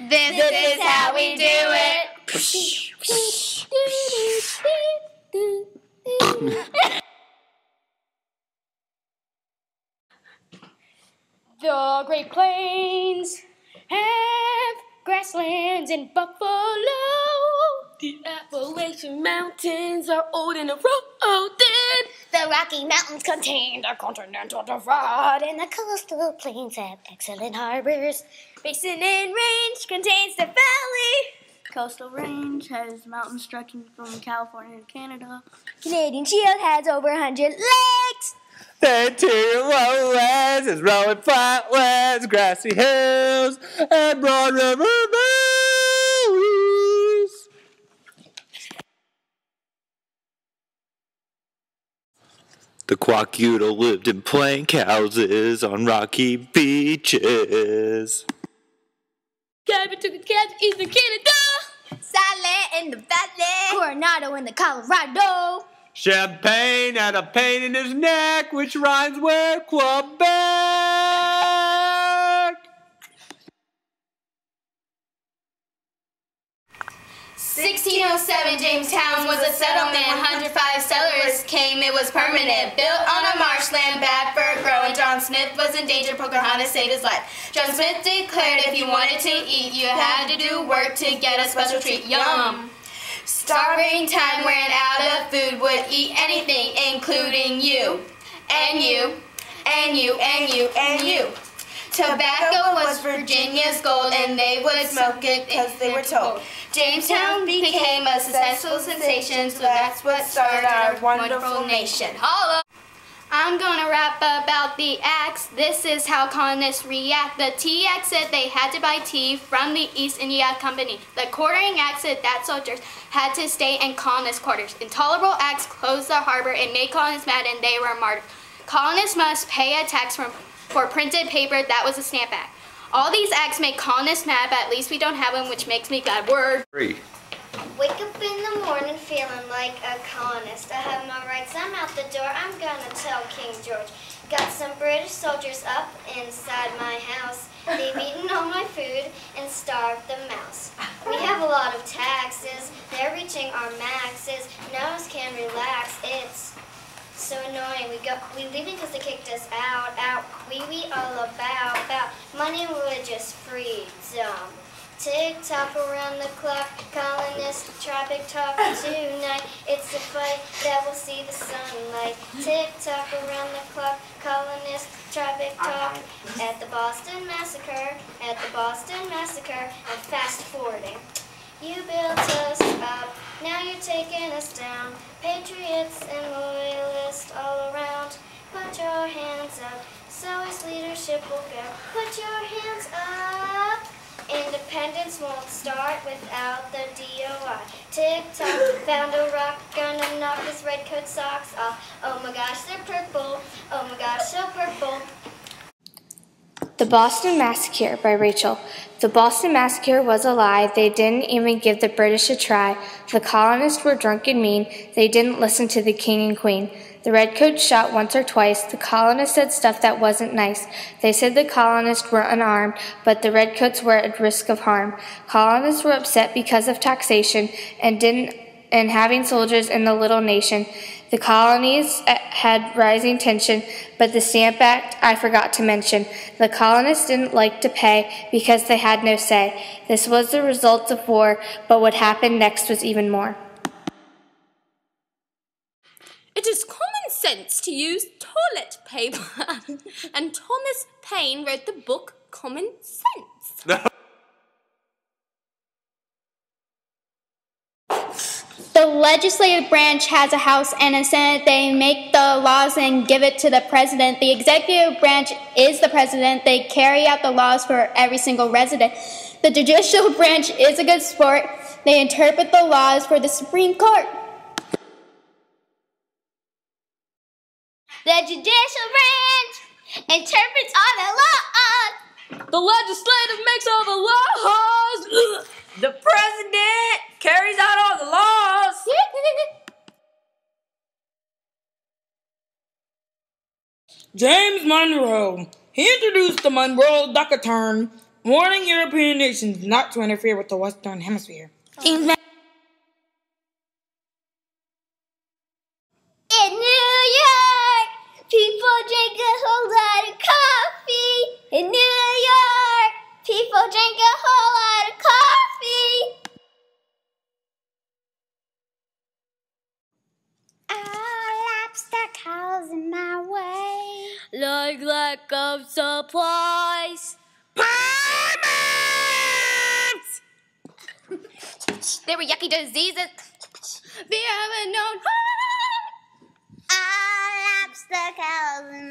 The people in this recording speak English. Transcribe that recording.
This is how we do it. The Great Plains have grasslands and buffalo. The Appalachian Mountains are old and eroded. The Rocky Mountains contain the continental divide, and the coastal plains have excellent harbors. Basin and Range contains the valley. Coastal Range has mountains stretching from California to Canada. Canadian Shield has over 100 lakes. The interior lowlands is rolling flatlands, grassy hills, and broad river valleys. The Quackuta lived in plank houses on rocky beaches. Cabin took a cab to eastern Canada. Silent in the valley. Coronado in the Colorado. Champagne had a pain in his neck, which rhymes with Quebec. 1607, Jamestown was a settlement. 105 settlers came, it was permanent. Built on a marshland, bad for growing. John Smith was in danger, Pocahontas saved his life. John Smith declared if you wanted to eat, you had to do work to get a special treat. Yum! Starving time ran out of food, would eat anything, including you. And you, and you, and you, and you. Tobacco was Virginia's gold, and they would smoke it because they were told. Jamestown became a successful sensation, so that's what started our wonderful nation. Holla! I'm gonna rap about the axe. This is how colonists react. The tea axe said they had to buy tea from the East India Company. The quartering axe said that soldiers had to stay in colonist quarters. Intolerable acts closed the harbor and made colonists mad, and they were martyred. Colonists must pay a tax for printed paper. That was a stamp act. All these acts make colonists mad, but at least we don't have them, which makes me glad. Word. Wake up in the morning feeling like a colonist. I have my rights, I'm out the door, I'm gonna tell King George. Got some British soldiers up inside my house. They've eaten all my food and starved the mouse. We have a lot of taxes, they're reaching our maxes. No one can relax, it's so annoying. We leaving because they kicked us out. We all about money and religious freedom. Tick-tock around the clock, colonist traffic talk tonight. It's a fight that will see the sunlight. Tick-tock around the clock, colonist traffic talk. At the Boston Massacre, I'm fast forwarding. You built us up, now you're taking us down. Patriots and loyalists all around. Put your hands up, so his leadership will go. Put your hands up. Independence won't start without the DOI. Tick-tock, found a rock, gonna knock his red coat socks off. Oh my gosh, they're purple. Oh my gosh, so purple. The Boston Massacre by Rachel. The Boston Massacre was a lie. They didn't even give the British a try. The colonists were drunk and mean. They didn't listen to the king and queen. The redcoats shot once or twice. The colonists said stuff that wasn't nice. They said the colonists were unarmed, but the redcoats were at risk of harm. Colonists were upset because of taxation and having soldiers in the little nation. The colonies had rising tension, but the Stamp Act I forgot to mention. The colonists didn't like to pay because they had no say. This was the result of war, but what happened next was even more. It is common sense to use toilet paper, and Thomas Paine wrote the book Common Sense. The legislative branch has a House and a Senate. They make the laws and give it to the president. The executive branch is the president. They carry out the laws for every single resident. The judicial branch is a good sport. They interpret the laws for the Supreme Court. The judicial branch interprets all the laws. The legislative makes all the laws. The president carries out all the laws. James Monroe. He introduced the Monroe Doctrine warning European nations not to interfere with the Western Hemisphere. In New York, people drink a whole lot of coffee. In New York, people drink a whole lot of coffee. Obstacles in my way, like lack of supplies. There were yucky diseases. We haven't known. All obstacles in